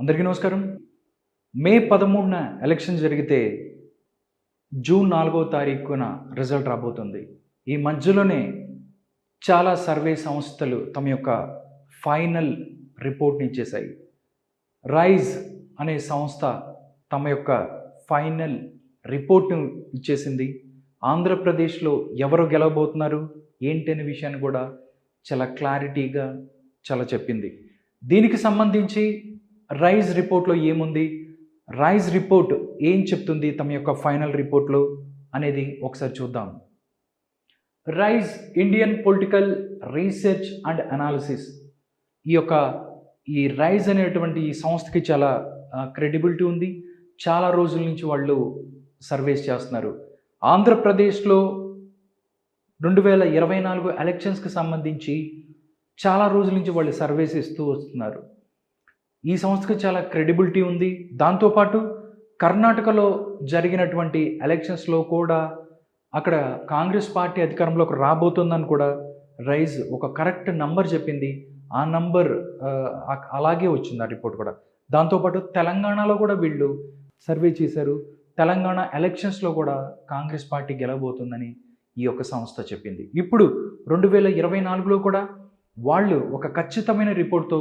అందరికీ నమస్కారం. మే 13న ఎలక్షన్ జరిగితే జూన్ 4వ తారీఖున రిజల్ట్ రాబోతుంది. ఈ మధ్యలోనే చాలా సర్వే సంస్థలు తమ యొక్క ఫైనల్ రిపోర్ట్‌ని ఇచ్చేశాయి. రైజ్ అనే సంస్థ తమ యొక్క ఫైనల్ రిపోర్ట్‌ను ఇచ్చేసింది. ఆంధ్రప్రదేశ్‌లో ఎవరు గెలవబోతున్నారు ఏంటి అనే విషయాన్ని కూడా చాలా క్లారిటీగా చెప్పింది. దీనికి సంబంధించి రైజ్ రిపోర్ట్లో ఏముంది, రైజ్ రిపోర్ట్ ఏం చెప్తుంది తమ యొక్క ఫైనల్ రిపోర్ట్లో అనేది ఒకసారి చూద్దాం. Rise Indian Political Research and Analysis ఈ రైజ్ అనేటువంటి ఈ సంస్థకి చాలా క్రెడిబిలిటీ ఉంది. చాలా రోజుల నుంచి వాళ్ళు సర్వేస్ చేస్తున్నారు. ఆంధ్రప్రదేశ్లో 2024 ఎలక్షన్స్కి సంబంధించి చాలా రోజుల నుంచి వాళ్ళు సర్వేస్ ఇస్తూ వస్తున్నారు. ఈ సంస్థకి చాలా క్రెడిబిలిటీ ఉంది. దాంతోపాటు కర్ణాటకలో జరిగినటువంటి ఎలక్షన్స్లో కూడా అక్కడ కాంగ్రెస్ పార్టీ అధికారంలోకి రాబోతుందని కూడా రైజ్ ఒక కరెక్ట్ నంబర్ చెప్పింది. ఆ నంబర్ అలాగే వచ్చింది ఆ రిపోర్ట్ కూడా. దాంతోపాటు తెలంగాణలో కూడా వీళ్ళు సర్వే చేశారు. తెలంగాణ ఎలక్షన్స్లో కూడా కాంగ్రెస్ పార్టీ గెలవబోతుందని ఈ యొక్క సంస్థ చెప్పింది. ఇప్పుడు 2024లో కూడా వాళ్ళు ఒక ఖచ్చితమైన రిపోర్ట్తో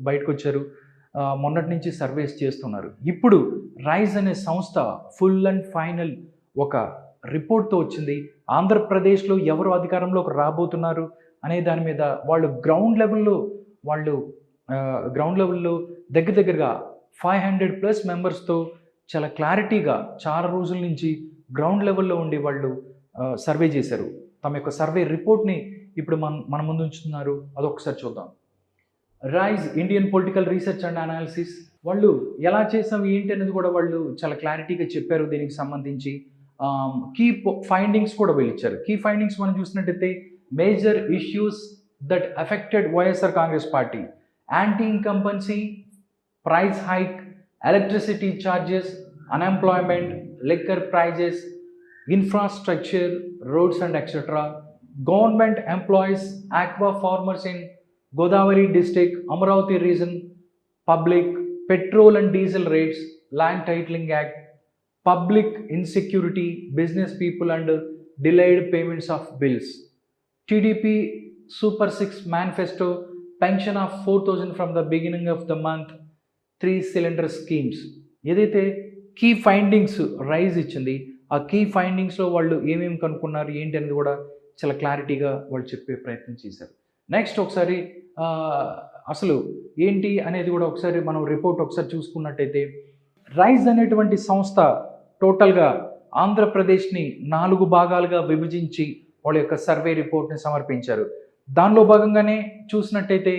బయటకు వచ్చారు. మొన్నటి నుంచి సర్వేస్ చేస్తున్నారు. ఇప్పుడు రైజ్ అనే సంస్థ ఫుల్ అండ్ ఫైనల్ ఒక రిపోర్ట్తో వచ్చింది. ఆంధ్రప్రదేశ్లో ఎవరు అధికారంలోకి రాబోతున్నారు అనే దాని మీద వాళ్ళు గ్రౌండ్ లెవెల్లో దగ్గరగా 500+ మెంబర్స్తో చాలా క్లారిటీగా చాలా రోజుల నుంచి గ్రౌండ్ లెవెల్లో ఉండి వాళ్ళు సర్వే చేశారు. తమ యొక్క సర్వే రిపోర్ట్ని ఇప్పుడు మన ముందు ఉంచుతున్నారు. అదొకసారి చూద్దాం. Rise Indian Political Research and Analysis వాళ్ళు ఎలా చేసాం ఏంటి అనేది కూడా వాళ్ళు చాలా క్లారిటీగా చెప్పారు. దీనికి సంబంధించి కీ ఫైండింగ్స్ కూడా వీళ్ళు ఇచ్చారు. కీ ఫైండింగ్స్ మనం చూసినట్టయితే major issues that affected YSR Congress party, anti incumbency, price hike, electricity charges, unemployment, liquor prices, infrastructure, roads and etc. Government employees, aqua farmers in Godavari district, Amaravati region, public, petrol and diesel rates, land titling act, public insecurity, business people and delayed payments of bills. TDP Super 6 manifesto, pension of 4,000 from the beginning of the month, 3 cylinder schemes. ఏదైతే key findings rise ఇచ్చింది, ఆ key ఫైండింగ్స్లో వాళ్ళు ఏమేమి కనుక్కున్నారు ఏంటి అనేది కూడా చాలా క్లారిటీగా వాళ్ళు చెప్పే ప్రయత్నం చేశారు. నెక్స్ట్ ఒకసారి అసలు ఏంటి అనేది కూడా ఒకసారి మనం రిపోర్ట్ ఒకసారి చూసుకున్నట్టయితే రైజ్ అనేటువంటి సంస్థ టోటల్గా ఆంధ్రప్రదేశ్ని 4 భాగాలుగా విభజించి వాళ్ళ యొక్క సర్వే రిపోర్ట్ని సమర్పించారు. దానిలో భాగంగానే చూసినట్టయితే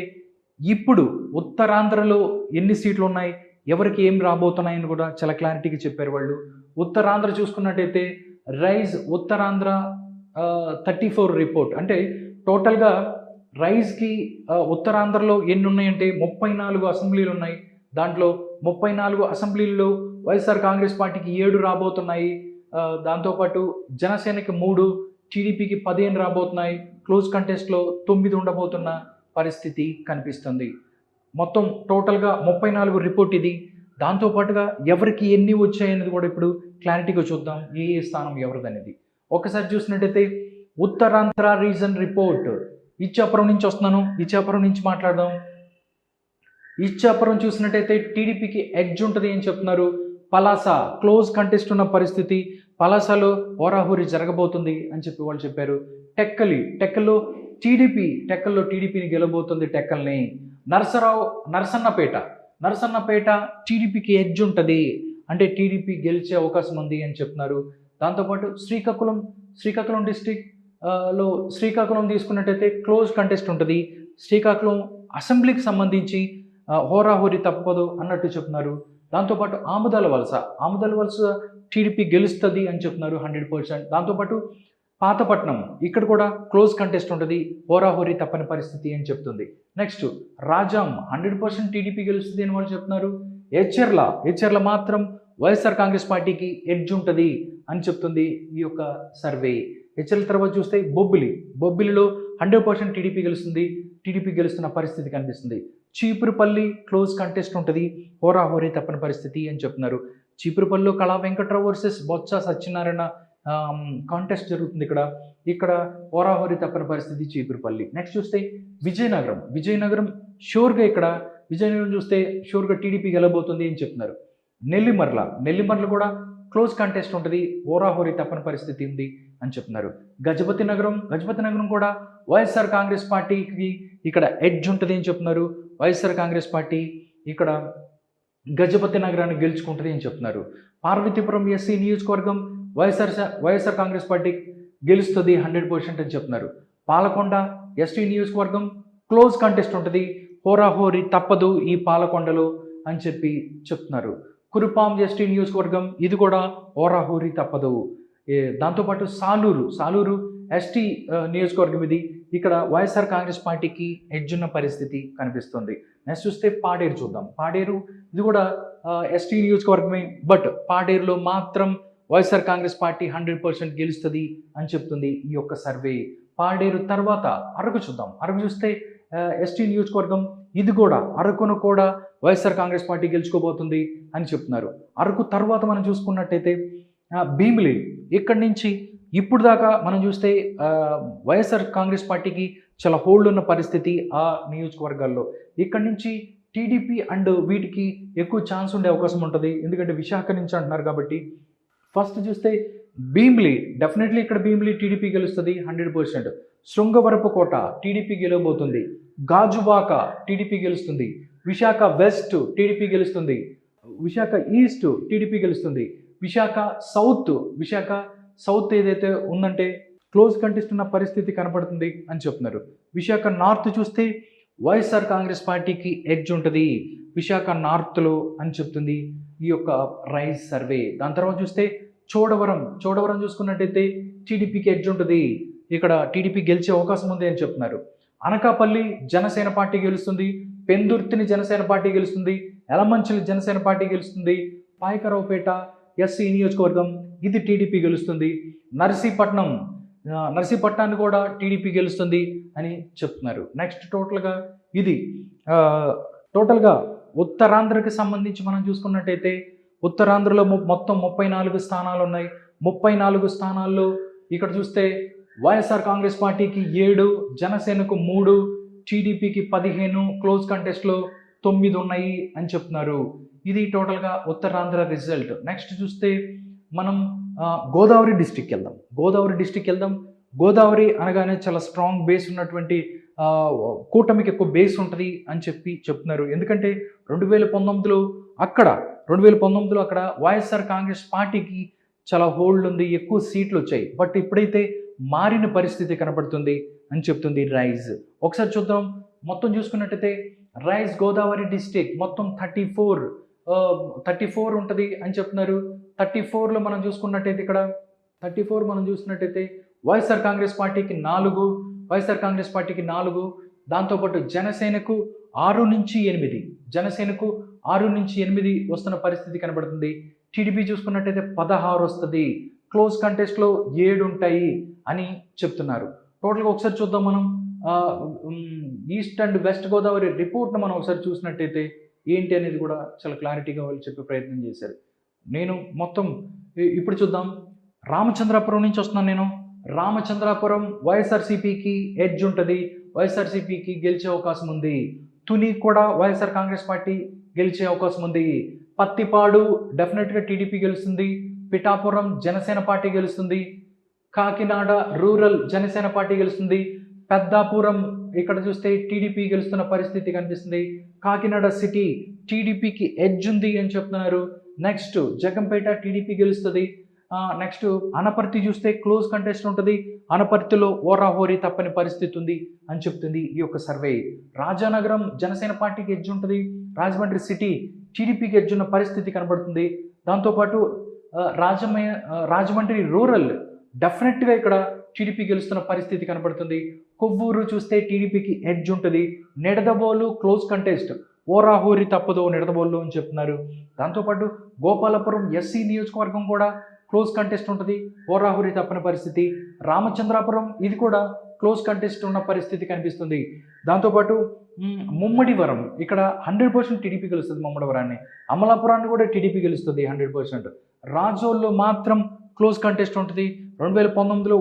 ఇప్పుడు ఉత్తరాంధ్రలో ఎన్ని సీట్లు ఉన్నాయి, ఎవరికి ఏం రాబోతున్నాయని కూడా చాలా క్లారిటీగా చెప్పారు వాళ్ళు. ఉత్తరాంధ్ర చూసుకున్నట్టయితే రైజ్ ఉత్తరాంధ్ర 34 రిపోర్ట్, అంటే టోటల్గా రైజ్కి ఉత్తరాంధ్రలో ఎన్ని ఉన్నాయంటే 34 అసెంబ్లీలు ఉన్నాయి. దాంట్లో 34 అసెంబ్లీల్లో వైఎస్ఆర్ కాంగ్రెస్ పార్టీకి 7 రాబోతున్నాయి. దాంతోపాటు జనసేనకి 3, టీడీపీకి 15 రాబోతున్నాయి. క్లోజ్ కంటెస్ట్లో 9 ఉండబోతున్న పరిస్థితి కనిపిస్తుంది. మొత్తం టోటల్గా 34 రిపోర్ట్ ఇది. దాంతోపాటుగా ఎవరికి ఎన్ని వచ్చాయనేది కూడా ఇప్పుడు క్లారిటీగా చూద్దాం, ఏ స్థానం ఎవరిదనేది. ఒకసారి చూసినట్టయితే ఉత్తరాంధ్ర రీజన్ రిపోర్ట్ ఇచ్చాపురం నుంచి వస్తున్నాను. ఇచ్చాపురం నుంచి మాట్లాడదాం. ఇచ్చాపురం చూసినట్టయితే టీడీపీకి ఎడ్జ్ ఉంటుంది అని చెప్తున్నారు. పలాస క్లోజ్ కంటెస్ట్ ఉన్న పరిస్థితి, పలాసలో హోరాహోరీ జరగబోతుంది అని చెప్పి వాళ్ళు చెప్పారు. టెక్కల్లో టీడీపీని గెలవబోతుంది. టెక్కల్ని నరసన్నపేట టీడీపీకి ఎడ్జ్ ఉంటుంది, అంటే టీడీపీ గెలిచే అవకాశం ఉంది అని చెప్తున్నారు. దాంతోపాటు శ్రీకాకుళం డిస్టిక్ లో శ్రీకాకుళం తీసుకున్నట్టయితే క్లోజ్ కంటెస్ట్ ఉంటుంది. శ్రీకాకుళం అసెంబ్లీకి సంబంధించి హోరాహోరీ తప్పదు అన్నట్టు చెప్తున్నారు. దాంతోపాటు ఆముదాల వలస టీడీపీ గెలుస్తుంది అని చెప్తున్నారు 100%. దాంతోపాటు పాతపట్నం ఇక్కడ కూడా క్లోజ్ కంటెస్ట్ ఉంటుంది, హోరాహోరీ తప్పని పరిస్థితి అని చెప్తుంది. నెక్స్ట్ రాజాం 100% టీడీపీ గెలుస్తుంది అని వాళ్ళు చెప్తున్నారు. హెచ్ఆర్ల మాత్రం వైఎస్ఆర్ కాంగ్రెస్ పార్టీకి ఎడ్జ్ ఉంటుంది అని చెప్తుంది ఈ యొక్క సర్వే. హెచ్ఎల్ తర్వాత చూస్తే బొబ్బిలిలో 100% టీడీపీ గెలుస్తున్న పరిస్థితి కనిపిస్తుంది. చీపురుపల్లి క్లోజ్ కంటెస్ట్ ఉంటుంది, హోరాహోరీ తప్పని పరిస్థితి అని చెప్తున్నారు. చీపురుపల్లిలో కళా వెంకట్రావు వర్సెస్ బొత్స సత్యనారాయణ కాంటెస్ట్ జరుగుతుంది. ఇక్కడ హోరాహోరీ తప్పని పరిస్థితి చీపురుపల్లి. నెక్స్ట్ చూస్తే విజయనగరం విజయనగరం చూస్తే షూర్గా టీడీపీ గెలబోతుంది అని చెప్తున్నారు. నెల్లిమర్ల కూడా క్లోజ్ కంటెస్ట్ ఉంటుంది, హోరాహోరీ తప్పని పరిస్థితి ఉంది అని చెప్తున్నారు. గజపతి నగరం కూడా వైఎస్ఆర్ కాంగ్రెస్ పార్టీకి ఇక్కడ ఎడ్జ్ ఉంటుంది అని చెప్తున్నారు. వైఎస్ఆర్ కాంగ్రెస్ పార్టీ ఇక్కడ గజపతి నగరాన్ని గెలుచుకుంటుంది అని చెప్తున్నారు. పార్వతీపురం ఎస్సీ నియోజకవర్గం వైఎస్ఆర్ కాంగ్రెస్ పార్టీ గెలుస్తుంది 100% అని చెప్తున్నారు. పాలకొండ ఎస్టీ నియోజకవర్గం క్లోజ్ కంటెస్ట్ ఉంటుంది, హోరాహోరీ తప్పదు ఈ పాలకొండలో అని చెప్తున్నారు. కురుపాం ఎస్టీ నియోజకవర్గం ఇది కూడా హోరాహోరీ తప్పదు. దాంతోపాటు సాలూరు ఎస్టీ నియోజకవర్గం ఇది. ఇక్కడ వైఎస్ఆర్ కాంగ్రెస్ పార్టీకి ఎడ్జున్న పరిస్థితి కనిపిస్తుంది. నెక్స్ట్ చూస్తే పాడేరు చూద్దాం. పాడేరు ఇది కూడా ఎస్టీ నియోజకవర్గమే, బట్ పాడేరులో మాత్రం వైఎస్ఆర్ కాంగ్రెస్ పార్టీ 100% గెలుస్తుంది అని చెప్తుంది ఈ యొక్క సర్వే. పాడేరు తర్వాత అరకు చూద్దాం. అరకు చూస్తే ఎస్టీ నియోజకవర్గం ఇది కూడా, అరకును కూడా వైఎస్ఆర్ కాంగ్రెస్ పార్టీ గెలుచుకోబోతుంది అని చెప్తున్నారు. అరకు తర్వాత మనం చూసుకున్నట్టయితే భీమిలి, ఇక్కడి నుంచి ఇప్పుడు దాకా మనం చూస్తే వైఎస్ఆర్ కాంగ్రెస్ పార్టీకి చాలా హోల్డ్ ఉన్న పరిస్థితి ఆ నియోజకవర్గాల్లో. ఇక్కడి నుంచి టీడీపీ అండ్ వీటికి ఎక్కువ ఛాన్స్ ఉండే అవకాశం ఉంటుంది, ఎందుకంటే విశాఖ నుంచి అంటున్నారు కాబట్టి. ఫస్ట్ చూస్తే భీమిలి, డెఫినెట్లీ ఇక్కడ భీమిలి టీడీపీ గెలుస్తుంది 100%. శృంగవరపుకోట టీడీపీ గెలవబోతుంది. గాజువాక టీడీపీ గెలుస్తుంది. విశాఖ వెస్ట్ టీడీపీ గెలుస్తుంది. విశాఖ ఈస్ట్ టీడీపీ గెలుస్తుంది. విశాఖ సౌత్ ఏదైతే ఉందంటే క్లోజ్ కంటెస్ట్ ఉన్న పరిస్థితి కనపడుతుంది అని చెప్తున్నారు. విశాఖ నార్త్ చూస్తే వైఎస్ఆర్ కాంగ్రెస్ పార్టీకి ఎడ్జ్ ఉంటుంది విశాఖ నార్త్లో అని చెప్తుంది ఈ యొక్క రైజ్ సర్వే. దాని తర్వాత చూస్తే చోడవరం చూసుకున్నట్టయితే టీడీపీకి ఎడ్జ్ ఉంటుంది, ఇక్కడ టీడీపీ గెలిచే అవకాశం ఉంది అని చెప్తున్నారు. అనకాపల్లి జనసేన పార్టీ గెలుస్తుంది. పెందుర్తిని జనసేన పార్టీ గెలుస్తుంది. ఎలమంచిలి జనసేన పార్టీ గెలుస్తుంది. పాయకరావుపేట ఎస్సీ నియోజకవర్గం ఇది టీడీపీ గెలుస్తుంది. నర్సీపట్నాన్ని కూడా టీడీపీ గెలుస్తుంది అని చెప్తున్నారు. నెక్స్ట్ టోటల్గా ఉత్తరాంధ్రకి సంబంధించి మనం చూసుకున్నట్టయితే ఉత్తరాంధ్రలో మొత్తం 34 స్థానాలు ఉన్నాయి. 34 స్థానాల్లో ఇక్కడ చూస్తే వైఎస్ఆర్ కాంగ్రెస్ పార్టీకి 7, జనసేనకు 3, టీడీపీకి 15, క్లోజ్ కంటెస్ట్లో 9 ఉన్నాయి అని చెప్తున్నారు. ఇది టోటల్గా ఉత్తరాంధ్ర రిజల్ట్. నెక్స్ట్ చూస్తే మనం గోదావరి డిస్టిక్ వెళ్దాం. గోదావరి అనగానే చాలా స్ట్రాంగ్ బేస్ ఉన్నటువంటి కూటమికి ఎక్కువ బేస్ ఉంటుంది అని చెప్తున్నారు. ఎందుకంటే 2019లో అక్కడ వైఎస్ఆర్ కాంగ్రెస్ పార్టీకి చాలా హోల్డ్ ఉంది, ఎక్కువ సీట్లు వచ్చాయి. బట్ ఇప్పుడైతే మారిన పరిస్థితి కనపడుతుంది అని చెప్తుంది రైజ్. ఒకసారి చూద్దాం. మొత్తం చూసుకున్నట్టయితే రైజ్ గోదావరి డిస్టిక్ మొత్తం 34 ఉంటుంది అని చెప్తున్నారు. 34లో మనం చూసుకున్నట్టయితే వైఎస్ఆర్ కాంగ్రెస్ పార్టీకి 4, దాంతోపాటు జనసేనకు 6 నుంచి 8 వస్తున్న పరిస్థితి కనబడుతుంది. టీడీపీ చూసుకున్నట్టయితే 16 వస్తుంది. క్లోజ్ కంటెస్ట్లో 7 ఉంటాయి అని చెప్తున్నారు. టోటల్గా ఒకసారి చూద్దాం మనం ఈస్ట్ అండ్ వెస్ట్ గోదావరి రిపోర్ట్ను మనం ఒకసారి చూసినట్టయితే ఏంటి అనేది కూడా చాలా క్లారిటీగా వాళ్ళు చెప్పే ప్రయత్నం చేశారు. నేను మొత్తం ఇప్పుడు చూద్దాం. రామచంద్రాపురం నుంచి వస్తున్నాను నేను. రామచంద్రాపురం వైఎస్ఆర్సీపీకి ఎడ్జ్ ఉంటుంది, వైఎస్ఆర్సీపీకి గెలిచే అవకాశం ఉంది. తుని కూడా వైఎస్ఆర్ కాంగ్రెస్ పార్టీ గెలిచే అవకాశం ఉంది. పత్తిపాడు డెఫినెట్గా టీడీపీ గెలుస్తుంది. పిఠాపురం జనసేన పార్టీ గెలుస్తుంది. కాకినాడ రూరల్ జనసేన పార్టీ గెలుస్తుంది. పెద్దాపురం ఇక్కడ చూస్తే టీడీపీ గెలుస్తున్న పరిస్థితి కనిపిస్తుంది. కాకినాడ సిటీ టీడీపీకి ఎడ్జ్ ఉంది అని చెప్తున్నారు. నెక్స్ట్ జగంపేట టీడీపీ గెలుస్తుంది. నెక్స్ట్ అనపర్తి చూస్తే క్లోజ్ కంటెస్ట్ ఉంటుంది. అనపర్తిలో ఓరాహోరీ తప్పని పరిస్థితి ఉంది అని చెప్తుంది ఈ యొక్క సర్వే. రాజానగరం జనసేన పార్టీకి ఎడ్జ్ ఉంటుంది. రాజమండ్రి సిటీ టీడీపీకి ఎడ్జ్ ఉన్న పరిస్థితి కనబడుతుంది. దాంతోపాటు రాజమండ్రి రూరల్ డెఫినెట్గా ఇక్కడ టీడీపీ గెలుస్తున్న పరిస్థితి కనబడుతుంది. కొవ్వూరు చూస్తే టీడీపీకి ఎడ్జ్ ఉంటుంది. నిడదవోలు క్లోజ్ కంటెస్ట్, ఓరాహోరీ తప్పదు నిడదవోలు అని చెప్తున్నారు. దాంతోపాటు గోపాలపురం ఎస్సీ నియోజకవర్గం కూడా క్లోజ్ కంటెస్ట్ ఉంటుంది, ఓరాహోరీ తప్పని పరిస్థితి. రామచంద్రాపురం ఇది కూడా క్లోజ్ కంటెస్ట్ ఉన్న పరిస్థితి కనిపిస్తుంది. దాంతోపాటు ముమ్మడివరం ఇక్కడ 100% టీడీపీ గెలుస్తుంది. ముమ్మడివరాన్ని, అమలాపురాన్ని కూడా టీడీపీ గెలుస్తుంది 100%. రాజోల్లో మాత్రం క్లోజ్ కంటెస్ట్ ఉంటుంది. 2019లో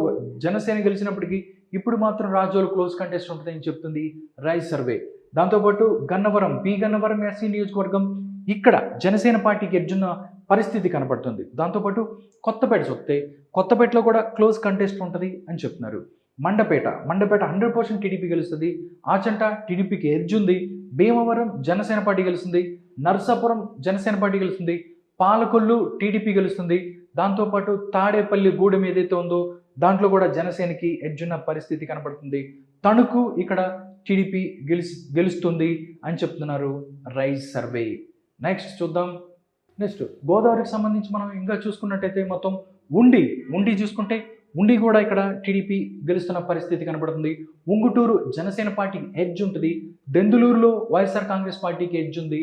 జనసేన గెలిచినప్పటికీ ఇప్పుడు మాత్రం రాజోలు క్లోజ్ కంటెస్ట్ ఉంటుంది అని చెప్తుంది రైజ్ సర్వే. దాంతోపాటు గన్నవరం, గన్నవరం ఎస్సీ నియోజకవర్గం ఇక్కడ జనసేన పార్టీకి ఎడ్జున్న పరిస్థితి కనపడుతుంది. దాంతోపాటు కొత్తపేట చూస్తే కొత్తపేటలో కూడా క్లోజ్ కంటెస్ట్ ఉంటుంది అని చెప్తున్నారు. మండపేట 100% టీడీపీ గెలుస్తుంది. ఆచంట టీడీపీకి ఎడ్జ్ ఉంది. భీమవరం జనసేన పార్టీ గెలుస్తుంది. నర్సాపురం జనసేన పార్టీ గెలుస్తుంది. పాలకొల్లు టీడీపీ గెలుస్తుంది. దాంతోపాటు తాడేపల్లి గూడెం ఏదైతే ఉందో దాంట్లో కూడా జనసేనకి ఎడ్జున్న పరిస్థితి కనపడుతుంది. తణుకు ఇక్కడ టీడీపీ గెలుస్తుంది అని చెప్తున్నారు రైజ్ సర్వే. నెక్స్ట్ చూద్దాం. నెక్స్ట్ గోదావరికి సంబంధించి మనం ఇంకా చూసుకున్నట్టయితే మొత్తం ఉండి చూసుకుంటే ఉండి కూడా ఇక్కడ టీడీపీ గెలుస్తున్న పరిస్థితి కనబడుతుంది. ఉంగుటూరు జనసేన పార్టీకి ఎడ్జ్ ఉంటుంది. దెందులూరులో వైఎస్ఆర్ కాంగ్రెస్ పార్టీకి ఎడ్జ్ ఉంది.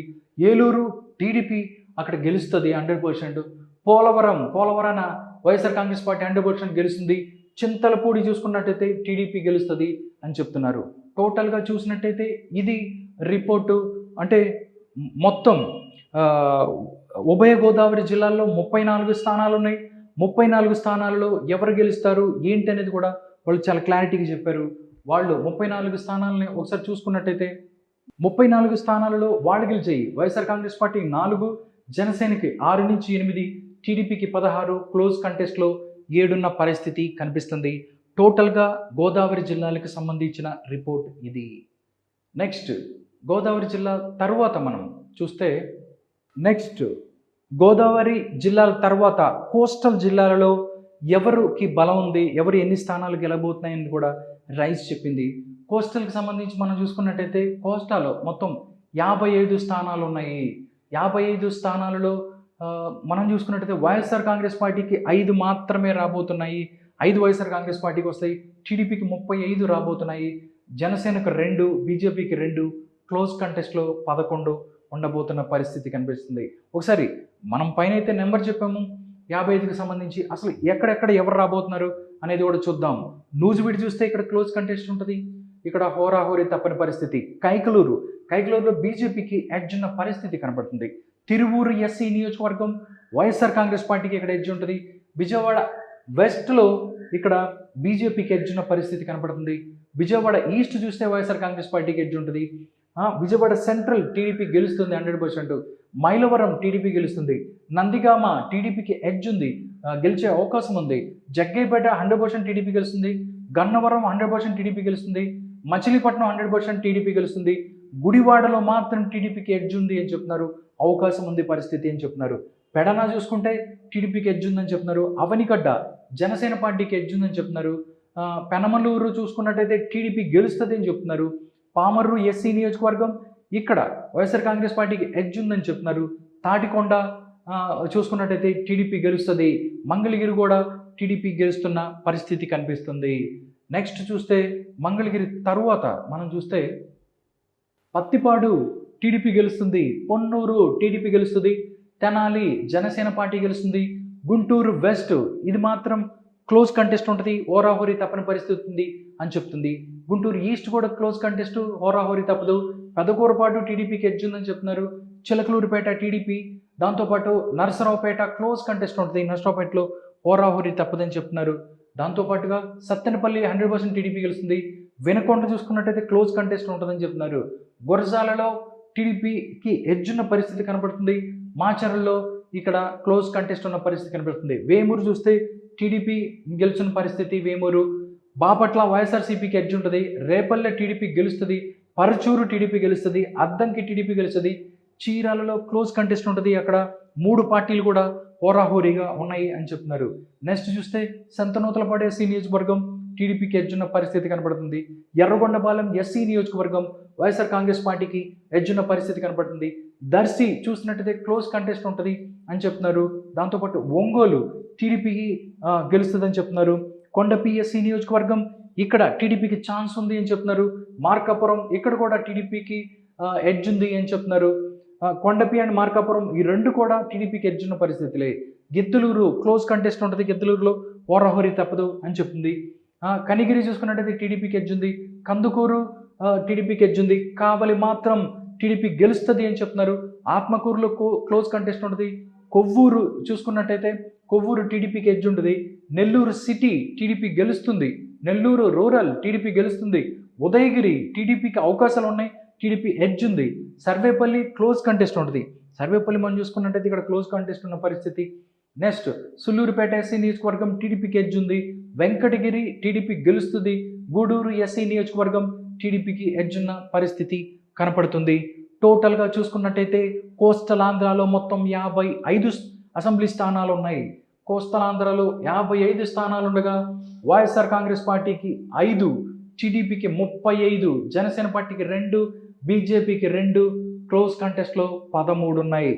ఏలూరు టీడీపీ అక్కడ గెలుస్తుంది 100%. పోలవరాన వైఎస్ఆర్ కాంగ్రెస్ పార్టీ 100% గెలుస్తుంది. చింతలపూడి చూసుకున్నట్టయితే టీడీపీ గెలుస్తుంది అని చెప్తున్నారు. టోటల్గా చూసినట్టయితే ఇది రిపోర్టు. అంటే మొత్తం ఉభయ గోదావరి జిల్లాల్లో 34 స్థానాలు ఉన్నాయి. 34 స్థానాలలో ఎవరు గెలుస్తారు ఏంటి అనేది కూడా వాళ్ళు చాలా క్లారిటీగా చెప్పారు. వాళ్ళు 34 స్థానాలని ఒకసారి చూసుకున్నట్టయితే 34 స్థానాలలో వాళ్ళు గెలిచాయి. వైఎస్ఆర్ కాంగ్రెస్ పార్టీ 4, జనసేనకి 6 నుంచి 8, టీడీపీకి 16, క్లోజ్ కంటెస్ట్లో 7 పరిస్థితి కనిపిస్తుంది. టోటల్గా గోదావరి జిల్లాలకు సంబంధించిన రిపోర్ట్ ఇది. నెక్స్ట్ గోదావరి జిల్లా తర్వాత మనం చూస్తే నెక్స్ట్ గోదావరి జిల్లాల తర్వాత కోస్టల్ జిల్లాలలో ఎవరికి బలం ఉంది, ఎవరు ఎన్ని స్థానాలు గెలబోతున్నాయని కూడా రైజ్ చెప్పింది. కోస్టల్కి సంబంధించి మనం చూసుకున్నట్టయితే కోస్టాలో మొత్తం 55 స్థానాలు ఉన్నాయి. 55 స్థానాలలో మనం చూసుకున్నట్టయితే వైఎస్ఆర్ కాంగ్రెస్ పార్టీకి 5 మాత్రమే రాబోతున్నాయి. 5 వైఎస్ఆర్ కాంగ్రెస్ పార్టీకి వస్తాయి. టీడీపీకి 35 రాబోతున్నాయి. జనసేనకు 2, బీజేపీకి 2, క్లోజ్ కంటెస్ట్లో 11 ఉండబోతున్న పరిస్థితి కనిపిస్తుంది. ఒకసారి మనం పైన అయితే నెంబర్ చెప్పాము 55కి సంబంధించి, అసలు ఎక్కడెక్కడ ఎవరు రాబోతున్నారు అనేది కూడా చూద్దాం. నూజివీడు చూస్తే ఇక్కడ క్లోజ్ కంటెస్ట్ ఉంటుంది. ఇక్కడ హోరాహోరీ తప్పని పరిస్థితి. కైకలూరులో బీజేపీకి ఎడ్జ్ ఉన్న పరిస్థితి కనబడుతుంది. తిరువూరు ఎస్సీ నియోజకవర్గం వైఎస్ఆర్ కాంగ్రెస్ పార్టీకి ఇక్కడ ఎడ్జ్ ఉంటుంది. విజయవాడ వెస్ట్లో ఇక్కడ బీజేపీకి ఎడ్జ్ ఉన్న పరిస్థితి కనబడుతుంది. విజయవాడ ఈస్ట్ చూస్తే వైఎస్ఆర్ కాంగ్రెస్ పార్టీకి ఎడ్జ్ ఉంటుంది. విజయవాడ సెంట్రల్ టీడీపీ గెలుస్తుంది 100%. మైలవరం టీడీపీ గెలుస్తుంది. నందిగామ టీడీపీకి ఎడ్జ్ ఉంది, గెలిచే అవకాశం ఉంది. జగ్గైపేట 100% టీడీపీ గెలుస్తుంది. గన్నవరం 100% టీడీపీ గెలుస్తుంది. మచిలీపట్నం 100% టీడీపీ గెలుస్తుంది. గుడివాడలో మాత్రం టీడీపీకి ఎడ్జ్ ఉంది అని చెప్తున్నారు. అవకాశం ఉంది పరిస్థితి అని చెప్తున్నారు. పెడన చూసుకుంటే టీడీపీకి ఎడ్జ్ ఉందని చెప్తున్నారు. అవనిగడ్డ జనసేన పార్టీకి ఎడ్జ్ ఉందని చెప్తున్నారు. పెనమలూరు చూసుకున్నట్టయితే టీడీపీ గెలుస్తుంది అని చెప్తున్నారు. పామర్రు ఎస్సీ నియోజకవర్గం ఇక్కడ వైఎస్ఆర్ కాంగ్రెస్ పార్టీకి ఎడ్జ్ ఉందని చెప్తున్నారు. తాటికొండ చూసుకున్నట్టయితే టీడీపీ గెలుస్తుంది. మంగళగిరి కూడా టీడీపీ గెలుస్తున్న పరిస్థితి కనిపిస్తుంది. నెక్స్ట్ చూస్తే మంగళగిరి తరువాత మనం చూస్తే పత్తిపాడు టీడీపీ గెలుస్తుంది. పొన్నూరు టీడీపీ గెలుస్తుంది. తెనాలి జనసేన పార్టీ గెలుస్తుంది. గుంటూరు వెస్ట్ ఇది మాత్రం క్లోజ్ కంటెస్ట్ ఉంటుంది. హోరాహోరీ తప్పని పరిస్థితి ఉంది అని చెప్తుంది. గుంటూరు ఈస్ట్ కూడా క్లోజ్ కంటెస్ట్, హోరాహోరీ తప్పదు. పెదకూరపాటు టీడీపీకి ఎడ్జ్ ఉందని చెప్తున్నారు. చిలకలూరుపేట టీడీపీ, దాంతోపాటు నరసరావుపేట క్లోజ్ కంటెస్ట్ ఉంటుంది. నరసరావుపేటలో హోరాహోరీ తప్పదని చెప్తున్నారు. దాంతోపాటుగా సత్తెనపల్లి 100% టీడీపీ గెలుస్తుంది. వినకొండ చూసుకున్నట్టయితే క్లోజ్ కంటెస్ట్ ఉంటుందని చెప్తున్నారు. గురజాలలో టీడీపీకి ఎడ్జ్ ఉన్న పరిస్థితి కనబడుతుంది. మాచర్లలో ఇక్కడ క్లోజ్ కంటెస్ట్ ఉన్న పరిస్థితి కనబడుతుంది. వేమూరు చూస్తే టీడీపీ గెలుచున్న పరిస్థితి. వేమూరు బాపట్ల వైఎస్ఆర్సీపీకి ఎడ్జ్ ఉంటుంది. రేపల్లె టీడీపీ గెలుస్తుంది. పరచూరు టీడీపీ గెలుస్తుంది. అద్దంకి టీడీపీ గెలుస్తుంది. చీరాలలో క్లోజ్ కంటెస్ట్ ఉంటుంది. అక్కడ 3 పార్టీలు కూడా హోరాహోరీగా ఉన్నాయి అని చెప్తున్నారు. నెక్స్ట్ చూస్తే సంతనూతలపాడు ఎస్సీ నియోజకవర్గం టీడీపీకి ఎడ్జ్ ఉన్న పరిస్థితి కనబడుతుంది. ఎర్రగొండపాలెం ఎస్సీ నియోజకవర్గం వైఎస్ఆర్ కాంగ్రెస్ పార్టీకి ఎడ్జ్ ఉన్న పరిస్థితి కనబడుతుంది. దర్శి చూసినట్టయితే క్లోజ్ కంటెస్ట్ ఉంటుంది అని చెప్తున్నారు. దాంతోపాటు ఒంగోలు టీడీపీకి గెలుస్తుందని చెప్తున్నారు. కొండ పిఎస్సీ నియోజకవర్గం ఇక్కడ టీడీపీకి ఛాన్స్ ఉంది అని చెప్తున్నారు. మార్కాపురం ఇక్కడ కూడా టీడీపీకి ఎడ్జ్ ఉంది అని చెప్తున్నారు. కొండపి అండ్ మార్కాపురం ఈ 2 కూడా టీడీపీకి ఎడ్జ్ ఉన్న పరిస్థితులే. గిద్దలూరు క్లోజ్ కంటెస్ట్ ఉంటుంది. గిద్దలూరులో హోరాహోరీ తప్పదు అని చెప్తుంది. కనిగిరి చూసుకున్నట్టయితే టీడీపీకి ఎడ్జ్ ఉంది. కందుకూరు టీడీపీకి ఎడ్జ్ ఉంది. కావలి మాత్రం టీడీపీ గెలుస్తుంది అని చెప్తున్నారు. ఆత్మకూరులో క్లోజ్ కంటెస్ట్ ఉంటుంది. కొవ్వూరు చూసుకున్నట్టయితే కొవ్వూరు టీడీపీకి ఎడ్జ్ ఉంటుంది. నెల్లూరు సిటీ టీడీపీ గెలుస్తుంది. నెల్లూరు రూరల్ టీడీపీ గెలుస్తుంది. ఉదయగిరి టీడీపీకి అవకాశాలు ఉన్నాయి, టీడీపీ ఎడ్జ్ ఉంది. సర్వేపల్లి క్లోజ్ కంటెస్ట్ ఉంటుంది. సర్వేపల్లి మనం చూసుకున్నట్టయితే ఇక్కడ క్లోజ్ కంటెస్ట్ ఉన్న పరిస్థితి. నెక్స్ట్ సుల్లూరుపేట ఎస్సీ నియోజకవర్గం టీడీపీకి ఎడ్జ్ ఉంది. వెంకటగిరి టీడీపీ గెలుస్తుంది. గూడూరు ఎస్సీ నియోజకవర్గం టీడీపీకి ఎడ్జ్ ఉన్న పరిస్థితి కనపడుతుంది. టోటల్గా చూసుకున్నట్టయితే కోస్టల్ ఆంధ్రాలో మొత్తం 55 అసెంబ్లీ స్థానాలు ఉన్నాయి. కోస్టల్ ఆంధ్రాలో 55 స్థానాలు ఉండగా వైఎస్ఆర్ కాంగ్రెస్ పార్టీకి 5, టీడీపీకి 35, జనసేన పార్టీకి 2, బీజేపీకి 2, క్లోజ్ కంటెస్ట్లో 13 ఉన్నాయి.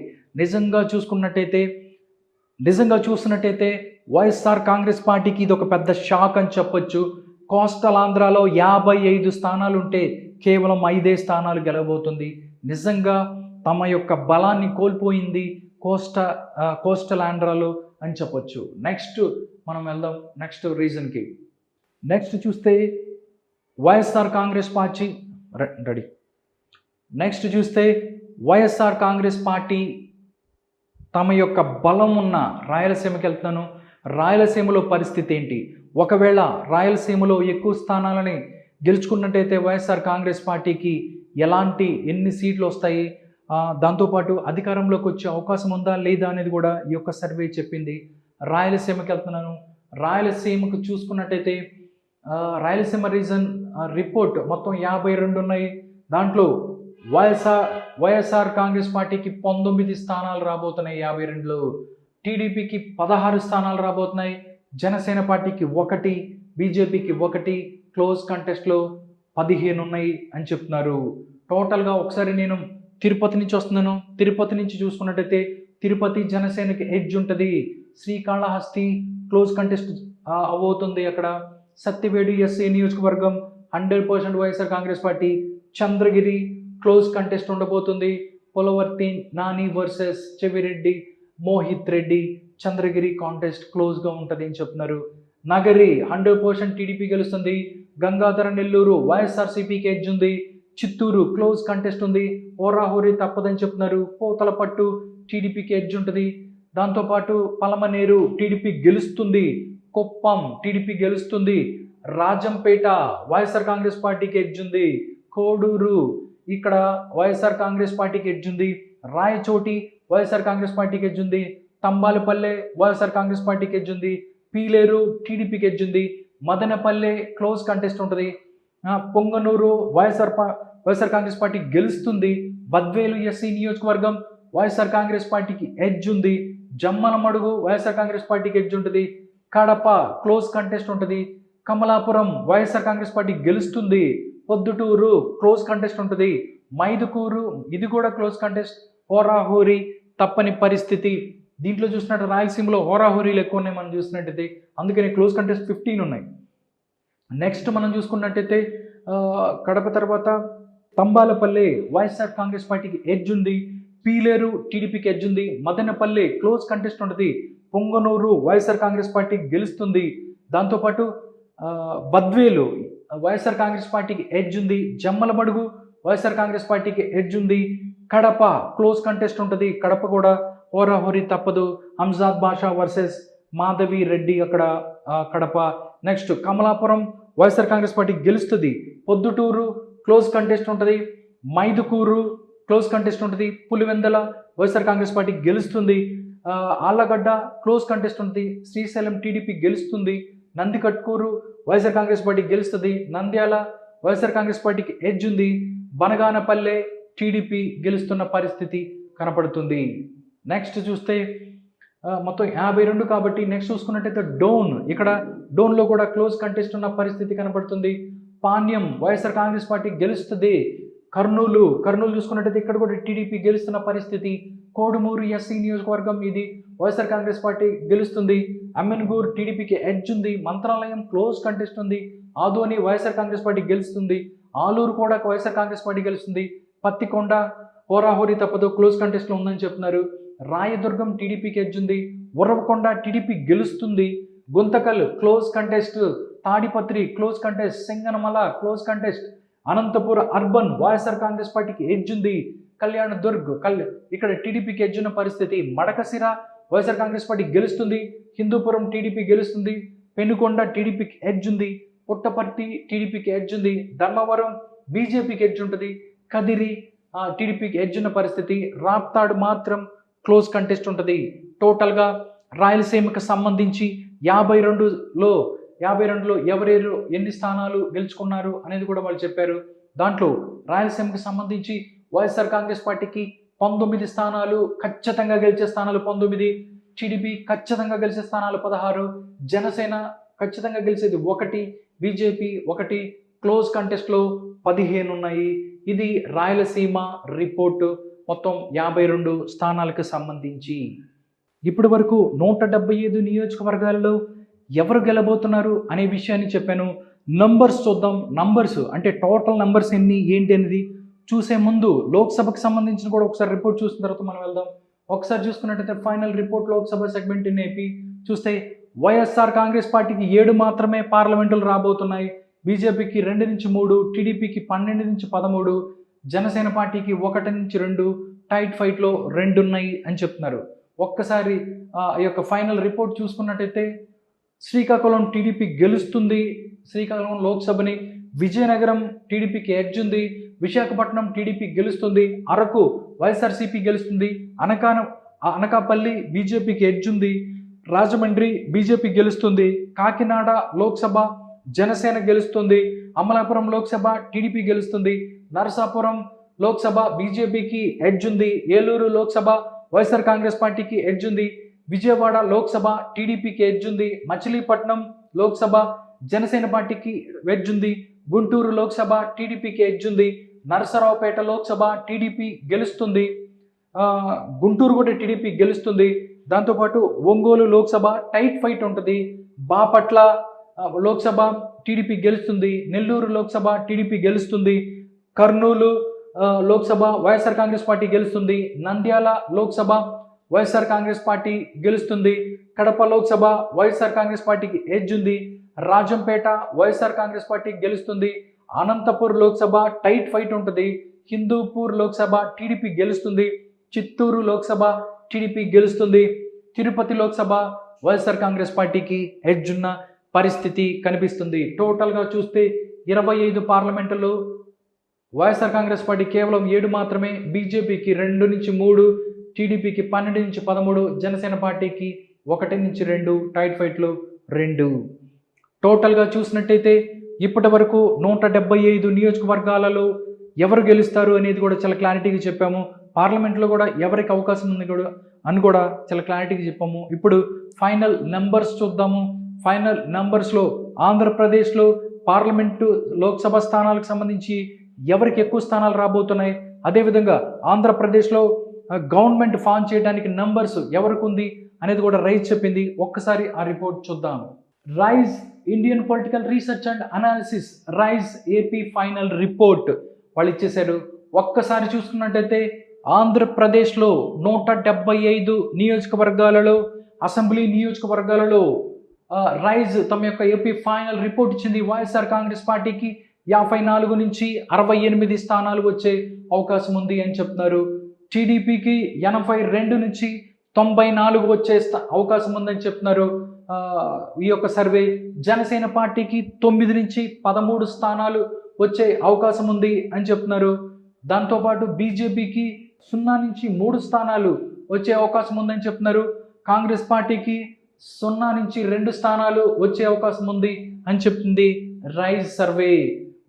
నిజంగా చూసినట్టయితే వైఎస్ఆర్ కాంగ్రెస్ పార్టీకి ఇది ఒక పెద్ద షాక్ అని చెప్పొచ్చు. కోస్టల్ ఆంధ్రాలో 55 స్థానాలు ఉంటే కేవలం 5 స్థానాలు గెలవబోతుంది. నిజంగా తమ యొక్క బలాన్ని కోల్పోయింది కోస్టల్ ఆంధ్రాలో అని చెప్పొచ్చు. నెక్స్ట్ మనం వెళ్దాం నెక్స్ట్ రీజన్కి. నెక్స్ట్ చూస్తే వైఎస్ఆర్ కాంగ్రెస్ పార్టీ తమ యొక్క బలం ఉన్న రాయలసీమకి వెళ్తున్నాను. రాయలసీమలో పరిస్థితి ఏంటి? ఒకవేళ రాయలసీమలో ఎక్కువ స్థానాలని గెలుచుకున్నట్టయితే వైఎస్ఆర్ కాంగ్రెస్ పార్టీకి ఎన్ని సీట్లు వస్తాయి, దాంతోపాటు అధికారంలోకి వచ్చే అవకాశం ఉందా లేదా అనేది కూడా ఈ యొక్క సర్వే చెప్పింది. రాయలసీమకి వెళ్తున్నాను. రాయలసీమకు చూసుకున్నట్టయితే రాయలసీమ రీజన్ రిపోర్ట్ మొత్తం 52 ఉన్నాయి. దాంట్లో వైఎస్ఆర్ కాంగ్రెస్ పార్టీకి 19 స్థానాలు రాబోతున్నాయి 52లో. టీడీపీకి 16 స్థానాలు రాబోతున్నాయి. జనసేన పార్టీకి 1, బీజేపీకి 1, క్లోజ్ కంటెస్ట్లో 15 ఉన్నాయి అని చెప్తున్నారు. టోటల్గా ఒకసారి నేను తిరుపతి నుంచి వస్తున్నాను. తిరుపతి నుంచి చూసుకున్నట్టయితే తిరుపతి జనసేనకి ఎడ్జ్ ఉంటుంది. శ్రీకాళహస్తి క్లోజ్ కంటెస్ట్ అవబోతుంది. అక్కడ సత్యవేడు ఎస్సీ నియోజకవర్గం 100% YSR Congress party. Chandragiri close contest ఉండబోతుంది. పొలవర్తి నాని వర్సెస్ చెవిరెడ్డి మోహిత్ రెడ్డి. చంద్రగిరి కాంటెస్ట్ క్లోజ్గా ఉంటుంది అని చెప్తున్నారు. నగరి 100% టీడీపీ గెలుస్తుంది. గంగాధర నెల్లూరు వైఎస్ఆర్సీపీకి ఎడ్జ్ ఉంది. చిత్తూరు క్లోజ్ కంటెస్ట్ ఉంది. ఓరాహోరీ తప్పదని చెప్తున్నారు. పోతలపట్టు టీడీపీకి ఎడ్జ్ ఉంటుంది. దాంతోపాటు పలమనేరు టీడీపీ గెలుస్తుంది. కుప్పం టీడీపీ గెలుస్తుంది. రాజంపేట వైఎస్ఆర్ కాంగ్రెస్ పార్టీకి ఎడ్జ్ ఉంది. కోడూరు ఇక్కడ వైఎస్ఆర్ కాంగ్రెస్ పార్టీకి ఎడ్జ్ ఉంది. రాయచోటి వైఎస్ఆర్ కాంగ్రెస్ పార్టీకి ఎడ్జ్ ఉంది. తంబాలపల్లె వైఎస్ఆర్ కాంగ్రెస్ పార్టీకి ఎడ్జ్ ఉంది. పీలేరు టీడీపీకి ఎడ్జ్ ఉంది. మదనపల్లె క్లోజ్ కంటెస్ట్ ఉంటుంది. పొంగనూరు వైఎస్ఆర్ కాంగ్రెస్ పార్టీ గెలుస్తుంది. బద్వేలు ఎస్సీ నియోజకవర్గం వైఎస్ఆర్ కాంగ్రెస్ పార్టీకి ఎడ్జ్ ఉంది. జమ్మలమడుగు వైఎస్ఆర్ కాంగ్రెస్ పార్టీకి ఎడ్జ్ ఉంటుంది. కడప క్లోజ్ కంటెస్ట్ ఉంటుంది. కమలాపురం వైఎస్ఆర్ కాంగ్రెస్ పార్టీ గెలుస్తుంది. పొద్దుటూరు క్లోజ్ కంటెస్ట్ ఉంటుంది. మైదుకూరు ఇది కూడా క్లోజ్ కంటెస్ట్. హోరాహోరీ తప్పని పరిస్థితి. దీంట్లో చూసినట్టు రాయలసీమలో హోరాహోరీలు ఎక్కువ ఉన్నాయి మనం చూసినట్టయితే, అందుకని క్లోజ్ కంటెస్ట్ 15 ఉన్నాయి. నెక్స్ట్ మనం చూసుకున్నట్టయితే కడప తర్వాత తంబాలపల్లి వైఎస్ఆర్ కాంగ్రెస్ పార్టీకి ఎడ్జ్ ఉంది. పీలేరు టీడీపీకి ఎడ్జ్ ఉంది. మదనపల్లి క్లోజ్ కంటెస్ట్ ఉంటుంది. పొంగనూరు వైఎస్ఆర్ కాంగ్రెస్ పార్టీ గెలుస్తుంది. దాంతోపాటు బద్వేలు వైఎస్ఆర్ కాంగ్రెస్ పార్టీకి ఎడ్జ్ ఉంది. జమ్మలమడుగు వైఎస్ఆర్ కాంగ్రెస్ పార్టీకి ఎడ్జ్ ఉంది. కడప క్లోజ్ కంటెస్ట్ ఉంటుంది. కడప కూడా హోరాహోరీ తప్పదు. హంజాద్ బాషా వర్సెస్ మాధవి రెడ్డి అక్కడ కడప. నెక్స్ట్ కమలాపురం వైఎస్ఆర్ కాంగ్రెస్ పార్టీ గెలుస్తుంది. పొద్దుటూరు క్లోజ్ కంటెస్ట్ ఉంటుంది. మైదుకూరు క్లోజ్ కంటెస్ట్ ఉంటుంది. పులివెందల వైఎస్ఆర్ కాంగ్రెస్ పార్టీ గెలుస్తుంది. ఆళ్లగడ్డ క్లోజ్ కంటెస్ట్ ఉంటుంది. శ్రీశైలం టీడీపీ గెలుస్తుంది. నందికట్కూరు వైఎస్ఆర్ కాంగ్రెస్ పార్టీ గెలుస్తుంది. నంద్యాల వైఎస్ఆర్ కాంగ్రెస్ పార్టీకి ఎడ్జ్ ఉంది. బనగానపల్లె టీడీపీ గెలుస్తున్న పరిస్థితి కనపడుతుంది. నెక్స్ట్ చూస్తే మొత్తం 52 కాబట్టి నెక్స్ట్ చూసుకున్నట్టయితే ఇక్కడ డోన్లో కూడా క్లోజ్ కంటెస్ట్ ఉన్న పరిస్థితి కనపడుతుంది. పాణ్యం వైఎస్ఆర్ కాంగ్రెస్ పార్టీ గెలుస్తుంది. కర్నూలు చూసుకున్నట్టయితే ఇక్కడ కూడా టీడీపీ గెలుస్తున్న పరిస్థితి. కోడుమూరు ఎస్సీ నియోజకవర్గం ఇది వైఎస్ఆర్ కాంగ్రెస్ పార్టీ గెలుస్తుంది. అమ్మెన్గూర్ టీడీపీకి ఎడ్జ్ ఉంది. మంత్రాలయం క్లోజ్ కంటెస్ట్ ఉంది. ఆదోని వైఎస్ఆర్ కాంగ్రెస్ పార్టీ గెలుస్తుంది. ఆలూరు కూడా వైఎస్ఆర్ కాంగ్రెస్ పార్టీ గెలుస్తుంది. పత్తికొండ హోరాహోరీ తప్పదు క్లోజ్ కంటెస్ట్లో ఉందని చెప్తున్నారు. రాయదుర్గం టీడీపీకి ఎడ్జ్ ఉంది. ఉరవకొండ టీడీపీ గెలుస్తుంది. Guntakal close contest Tadipatri close contest, Singanamala close contest, Anantapuram urban YSR Congress పార్టీకి ఎడ్జ్ ఉంది, కళ్యాణ దుర్గ్ ఇక్కడ టీడీపీకి ఎడ్జ్ ఉన్న పరిస్థితి, మడకసిర వైఎస్ఆర్ కాంగ్రెస్ పార్టీ గెలుస్తుంది, హిందూపురం టీడీపీ గెలుస్తుంది, పెనుకొండ టీడీపీకి ఎడ్జ్ ఉంది, పుట్టపర్తి టీడీపీకి ఎడ్జ్ ఉంది, ధర్మవరం బీజేపీకి ఎడ్జ్ ఉంటుంది, కదిరి టీడీపీకి ఎడ్జ్ ఉన్న పరిస్థితి, రాప్తాడు మాత్రం క్లోజ్ కంటెస్ట్ ఉంటుంది. టోటల్గా రాయలసీమకు సంబంధించి 52లో ఎవరెవరు ఎన్ని స్థానాలు గెలుచుకున్నారు అనేది కూడా వాళ్ళు చెప్పారు. దాంట్లో రాయలసీమకు సంబంధించి వైఎస్ఆర్ కాంగ్రెస్ పార్టీకి 19 స్థానాలు, ఖచ్చితంగా గెలిచే స్థానాలు 19, టీడీపీ ఖచ్చితంగా గెలిచే స్థానాలు 16, జనసేన ఖచ్చితంగా గెలిచేది 1, బీజేపీ 1, క్లోజ్ కంటెస్ట్లో 15 ఉన్నాయి. ఇది రాయలసీమ రిపోర్టు మొత్తం 52 స్థానాలకు సంబంధించి. ఇప్పటి వరకు 175 నియోజకవర్గాలలో ఎవరు గెలబోతున్నారు అనే విషయాన్ని చెప్పాను. నంబర్స్ చూద్దాం. నంబర్స్ అంటే టోటల్ నంబర్స్ ఎన్ని ఏంటి అనేది చూసే ముందు లోక్సభకు సంబంధించిన కూడా ఒకసారి రిపోర్ట్ చూసిన తర్వాత మనం వెళ్దాం. ఒకసారి చూసుకున్నట్టయితే final report Lok Sabha segment in AP చూస్తే వైఎస్ఆర్ కాంగ్రెస్ పార్టీకి 7 మాత్రమే పార్లమెంటులు రాబోతున్నాయి, బీజేపీకి 2 నుంచి 3, టీడీపీకి 12 నుంచి 13, జనసేన పార్టీకి 1 నుంచి 2, టైట్ ఫైట్లో 2 ఉన్నాయి అని చెప్తున్నారు. ఒక్కసారి ఈ యొక్క ఫైనల్ రిపోర్ట్ చూసుకున్నట్టయితే శ్రీకాకుళం టీడీపీ గెలుస్తుంది, శ్రీకాకుళం లోక్సభని, విజయనగరం టీడీపీకి ఎడ్జ్ ఉంది, విశాఖపట్నం టీడీపీ గెలుస్తుంది, అరకు వైఎస్ఆర్సీపీ గెలుస్తుంది, అనకాపల్లి బీజేపీకి ఎడ్జ్ ఉంది, రాజమండ్రి బీజేపీ గెలుస్తుంది, కాకినాడ లోక్సభ జనసేన గెలుస్తుంది, అమలాపురం లోక్సభ టీడీపీ గెలుస్తుంది, నరసాపురం లోక్సభ బీజేపీకి ఎడ్జ్ ఉంది, ఏలూరు లోక్సభ వైఎస్ఆర్ కాంగ్రెస్ పార్టీకి ఎడ్జ్ ఉంది, విజయవాడ లోక్సభ టీడీపీకి ఎడ్జ్ ఉంది, మచిలీపట్నం లోక్సభ జనసేన పార్టీకి ఎడ్జ్ ఉంది, గుంటూరు లోక్సభ టీడీపీకి ఎడ్జ్ ఉంది, నరసరావుపేట లోక్సభ టీడీపీ గెలుస్తుంది, గుంటూరు కూడా టీడీపీ గెలుస్తుంది, దాంతోపాటు ఒంగోలు లోక్సభ టైట్ ఫైట్ ఉంటుంది, బాపట్ల లోక్సభ టీడీపీ గెలుస్తుంది, నెల్లూరు లోక్సభ టీడీపీ గెలుస్తుంది, కర్నూలు లోక్సభ వైఎస్ఆర్ కాంగ్రెస్ పార్టీ గెలుస్తుంది, నంద్యాల లోక్సభ వైఎస్ఆర్ కాంగ్రెస్ పార్టీ గెలుస్తుంది, కడప లోక్సభ వైఎస్ఆర్ కాంగ్రెస్ పార్టీకి ఎడ్జ్ ఉంది, రాజంపేట వైఎస్ఆర్ కాంగ్రెస్ పార్టీ గెలుస్తుంది, అనంతపూర్ లోక్సభ టైట్ ఫైట్ ఉంటుంది, హిందూపూర్ లోక్సభ టీడీపీ గెలుస్తుంది, చిత్తూరు లోక్సభ టీడీపీ గెలుస్తుంది, తిరుపతి లోక్సభ వైఎస్ఆర్ కాంగ్రెస్ పార్టీకి ఎడ్జ్ ఉన్న పరిస్థితి కనిపిస్తుంది. టోటల్గా చూస్తే 25 పార్లమెంటులు వైఎస్ఆర్ కాంగ్రెస్ పార్టీ కేవలం 7 మాత్రమే, బీజేపీకి 2 నుంచి 3, టీడీపీకి 12 నుంచి 13, జనసేన పార్టీకి 1 నుంచి 2, టైట్ ఫైట్లు 2. టోటల్గా చూసినట్టయితే ఇప్పటి వరకు 175 నియోజకవర్గాలలో ఎవరు గెలుస్తారు అనేది కూడా చాలా క్లారిటీగా చెప్పాము. పార్లమెంట్లో కూడా ఎవరికి అవకాశం ఉంది కూడా చాలా క్లారిటీగా చెప్పాము. ఇప్పుడు ఫైనల్ నెంబర్స్ చూద్దాము. ఫైనల్ నెంబర్స్లో ఆంధ్రప్రదేశ్లో పార్లమెంటు లోక్సభ స్థానాలకు సంబంధించి ఎవరికి ఎక్కువ స్థానాలు రాబోతున్నాయి, అదేవిధంగా ఆంధ్రప్రదేశ్లో గవర్నమెంట్ ఫామ్ చేయడానికి నంబర్స్ ఎవరికి ఉంది అనేది కూడా రైజ్ చెప్పింది. ఒక్కసారి ఆ రిపోర్ట్ చూద్దాం. Rise Indian Political Research and Analysis, Rise AP final report వాళ్ళు ఇచ్చేశారు. ఒక్కసారి చూసుకున్నట్టయితే ఆంధ్రప్రదేశ్లో 175 నియోజకవర్గాలలో, అసెంబ్లీ నియోజకవర్గాలలో రైజ్ తమ యొక్క ఏపీ ఫైనల్ రిపోర్ట్ ఇచ్చింది. వైఎస్ఆర్ కాంగ్రెస్ పార్టీకి 54 నుంచి 68 స్థానాలు వచ్చే అవకాశం ఉంది అని చెప్తున్నారు. టీడీపీకి 82 నుంచి 94 వచ్చే అవకాశం ఉందని చెప్తున్నారు ఈ యొక్క సర్వే. జనసేన పార్టీకి 9 నుంచి 13 స్థానాలు వచ్చే అవకాశం ఉంది అని చెప్తున్నారు. దాంతోపాటు బీజేపీకి 0 నుంచి 3 స్థానాలు వచ్చే అవకాశం ఉందని చెప్తున్నారు. కాంగ్రెస్ పార్టీకి 0 నుంచి 2 స్థానాలు వచ్చే అవకాశం ఉంది అని చెప్తుంది రైజ్ సర్వే.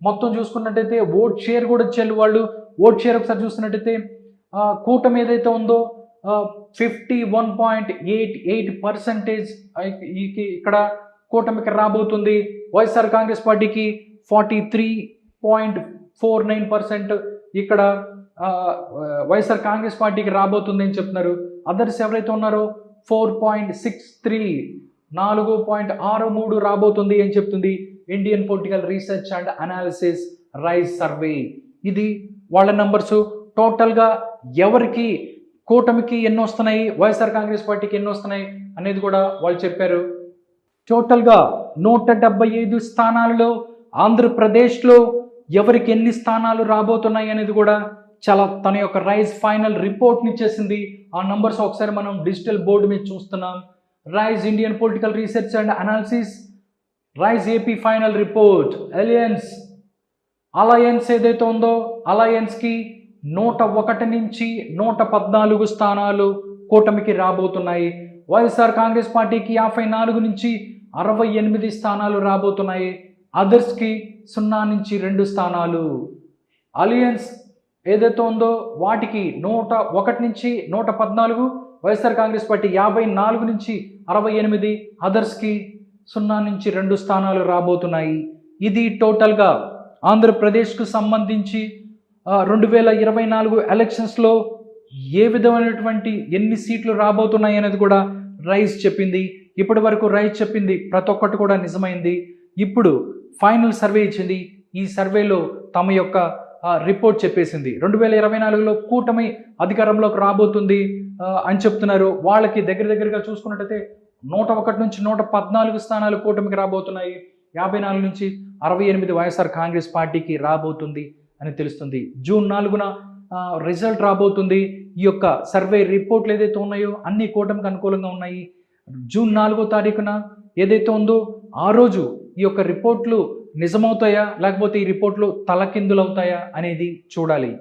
మొత్తం చూసుకున్నట్టయితే ఓట్ షేర్ కూడా ఇచ్చారు వాళ్ళు. ఓట్ షేర్ ఒకసారి చూస్తున్నట్టయితే కూటమి ఏదైతే ఉందో 51.88% ఇక్కడ కూటమికి రాబోతుంది. వైఎస్ఆర్ కాంగ్రెస్ పార్టీకి 43.49% ఇక్కడ వైఎస్ఆర్ కాంగ్రెస్ పార్టీకి రాబోతుంది అని చెప్తున్నారు. అదర్స్ ఎవరైతే ఉన్నారో 4.63 4.63 రాబోతుంది అని చెప్తుంది Indian Political Research and Analysis Rise survey. ఇది వాళ్ళ నంబర్స్. టోటల్గా ఎవరికి కూటమికి ఎన్ని వస్తున్నాయి, వైఎస్ఆర్ కాంగ్రెస్ పార్టీకి ఎన్ని వస్తున్నాయి అనేది కూడా వాళ్ళు చెప్పారు. టోటల్గా 175 స్థానాలలో ఆంధ్రప్రదేశ్లో ఎవరికి ఎన్ని స్థానాలు రాబోతున్నాయి అనేది కూడా చాలా తన యొక్క రైజ్ ఫైనల్ రిపోర్ట్ని ఇచ్చేసింది. ఆ నంబర్స్ ఒకసారి మనం డిజిటల్ బోర్డు మీద చూస్తున్నాం. Rise Indian Political Research and Analysis, Rise AP final report. Alliance ఏదైతే ఉందో అలయన్స్కి 101 నుంచి 114 స్థానాలు కూటమికి రాబోతున్నాయి. వైఎస్ఆర్ కాంగ్రెస్ పార్టీకి 54 నుంచి 68 స్థానాలు రాబోతున్నాయి. అదర్స్కి 0 నుంచి 2 స్థానాలు. అలియన్స్ ఏదైతే ఉందో వాటికి 101 నుంచి 114, వైఎస్ఆర్ కాంగ్రెస్ పార్టీ 54 నుంచి 68, అదర్స్కి 0 నుంచి 2 స్థానాలు రాబోతున్నాయి. ఇది టోటల్గా ఆంధ్రప్రదేశ్కు సంబంధించి 2024 ఎలక్షన్స్లో ఏ విధమైనటువంటి ఎన్ని సీట్లు రాబోతున్నాయి అనేది కూడా రైజ్ చెప్పింది. ఇప్పటి వరకు రైజ్ చెప్పింది ప్రతి ఒక్కటి కూడా నిజమైంది. ఇప్పుడు ఫైనల్ సర్వే ఇచ్చింది. ఈ సర్వేలో తమ యొక్క రిపోర్ట్ చెప్పేసింది. 2024లో కూటమి అధికారంలోకి రాబోతుంది అని చెప్తున్నారు. వాళ్ళకి దగ్గరగా చూసుకున్నట్టయితే 101 నుంచి 114 స్థానాలు కూటమికి రాబోతున్నాయి. 54 నుంచి 68 వైఎస్ఆర్ కాంగ్రెస్ పార్టీకి రాబోతుంది అని తెలుస్తుంది. జూన్ 4న రిజల్ట్ రాబోతుంది. ఈ యొక్క సర్వే రిపోర్ట్లు ఏదైతే ఉన్నాయో అన్ని కూటమికి అనుకూలంగా ఉన్నాయి. జూన్ 4వ తారీఖున ఏదైతే ఉందో ఆ రోజు ఈ యొక్క రిపోర్ట్లు నిజమవుతాయా లేకపోతే ఈ రిపోర్ట్లు తలకిందులవుతాయా అనేది చూడాలి.